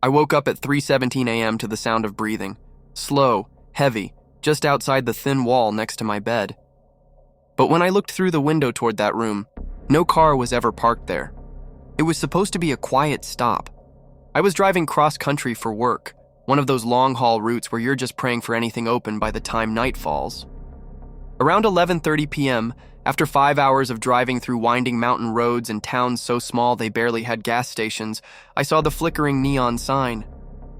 I woke up at 3:17 a.m. to the sound of breathing, slow, heavy, just outside the thin wall next to my bed. But when I looked through the window toward that room, no car was ever parked there. It was supposed to be a quiet stop. I was driving cross-country for work, one of those long-haul routes where you're just praying for anything open by the time night falls. Around 11:30 p.m., after 5 hours of driving through winding mountain roads and towns so small they barely had gas stations, I saw the flickering neon sign,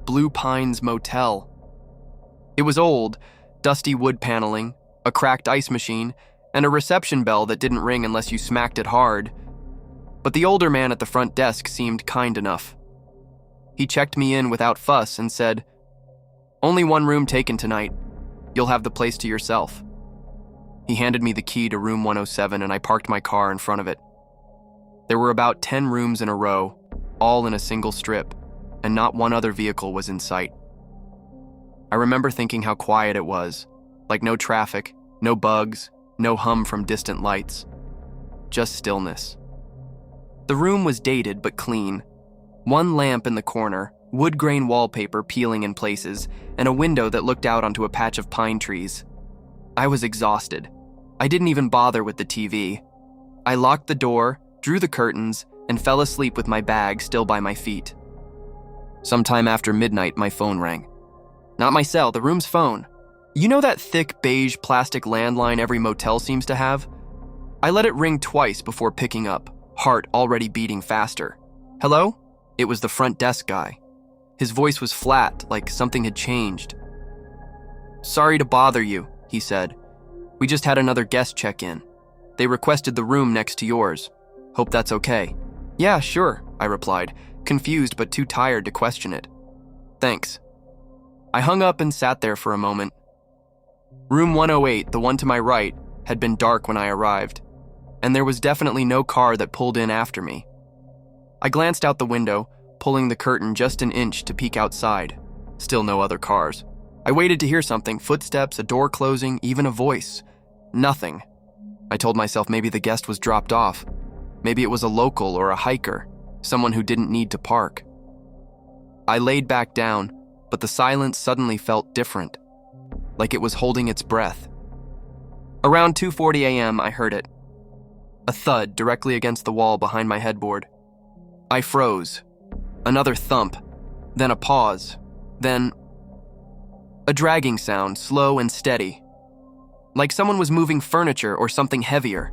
Blue Pines Motel. It was old, dusty wood paneling, a cracked ice machine, and a reception bell that didn't ring unless you smacked it hard. But the older man at the front desk seemed kind enough. He checked me in without fuss and said, "Only one room taken tonight. You'll have the place to yourself." He handed me the key to room 107 and I parked my car in front of it. There were about 10 rooms in a row, all in a single strip, and not one other vehicle was in sight. I remember thinking how quiet it was, like no traffic, no bugs, no hum from distant lights. Just stillness. The room was dated but clean. One lamp in the corner, wood grain wallpaper peeling in places, and a window that looked out onto a patch of pine trees. I was exhausted. I didn't even bother with the TV. I locked the door, drew the curtains, and fell asleep with my bag still by my feet. Sometime after midnight, my phone rang. Not my cell, the room's phone. You know that thick beige plastic landline every motel seems to have? I let it ring twice before picking up, heart already beating faster. "Hello?" It was the front desk guy. His voice was flat, like something had changed. "Sorry to bother you," he said. "We just had another guest check in. They requested the room next to yours. Hope that's okay." "Yeah, sure," I replied, confused but too tired to question it. "Thanks." I hung up and sat there for a moment. Room 108, the one to my right, had been dark when I arrived, and there was definitely no car that pulled in after me. I glanced out the window, pulling the curtain just an inch to peek outside. Still no other cars. I waited to hear something, footsteps, a door closing, even a voice. Nothing. I told myself maybe the guest was dropped off. Maybe it was a local or a hiker, someone who didn't need to park. I laid back down, but the silence suddenly felt different, like it was holding its breath. Around 2:40 a.m., I heard it. A thud directly against the wall behind my headboard. I froze. Another thump, then a pause, then a dragging sound, slow and steady, like someone was moving furniture or something heavier.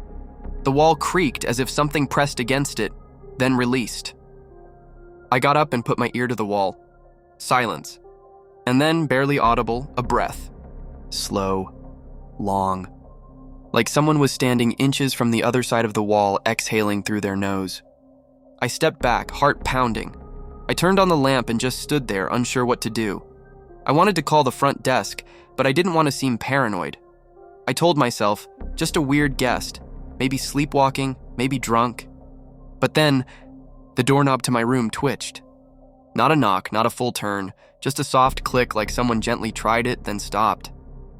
The wall creaked as if something pressed against it, then released. I got up and put my ear to the wall. Silence. And then, barely audible, a breath. Slow, long, like someone was standing inches from the other side of the wall, exhaling through their nose. I stepped back, heart pounding. I turned on the lamp and just stood there, unsure what to do. I wanted to call the front desk, but I didn't want to seem paranoid. I told myself, just a weird guest, maybe sleepwalking, maybe drunk. But then, the doorknob to my room twitched. Not a knock, not a full turn, just a soft click like someone gently tried it, then stopped.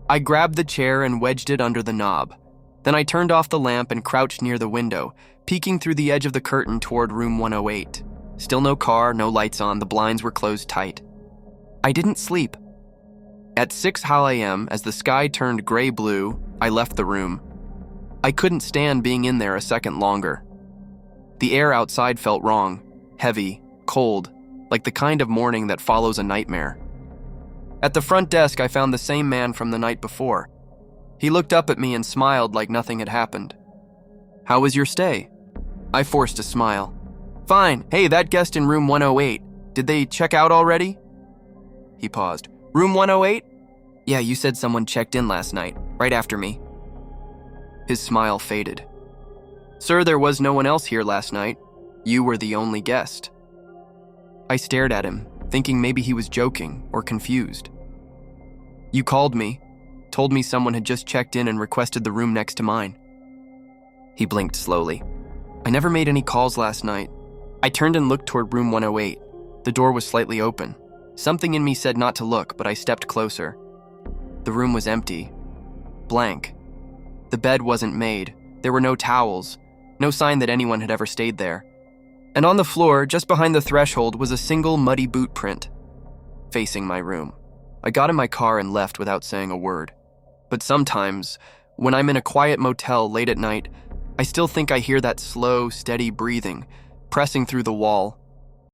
I grabbed the chair and wedged it under the knob. Then I turned off the lamp and crouched near the window, peeking through the edge of the curtain toward room 108. Still no car, no lights on, the blinds were closed tight. I didn't sleep. At 6 a.m., as the sky turned gray-blue, I left the room. I couldn't stand being in there a second longer. The air outside felt wrong, heavy, cold, like the kind of morning that follows a nightmare. At the front desk, I found the same man from the night before. He looked up at me and smiled like nothing had happened. "How was your stay?" I forced a smile. "Fine. Hey, that guest in room 108, did they check out already?" He paused. "Room 108? Yeah, you said someone checked in last night, right after me." His smile faded. "Sir, there was no one else here last night. You were the only guest." I stared at him, thinking maybe he was joking or confused. "You called me, told me someone had just checked in and requested the room next to mine." He blinked slowly. "I never made any calls last night." I turned and looked toward room 108. The door was slightly open. Something in me said not to look, but I stepped closer. The room was empty. Blank. The bed wasn't made. There were no towels. No sign that anyone had ever stayed there. And on the floor, just behind the threshold, was a single muddy boot print, facing my room. I got in my car and left without saying a word. But sometimes, when I'm in a quiet motel late at night, I still think I hear that slow, steady breathing, pressing through the wall,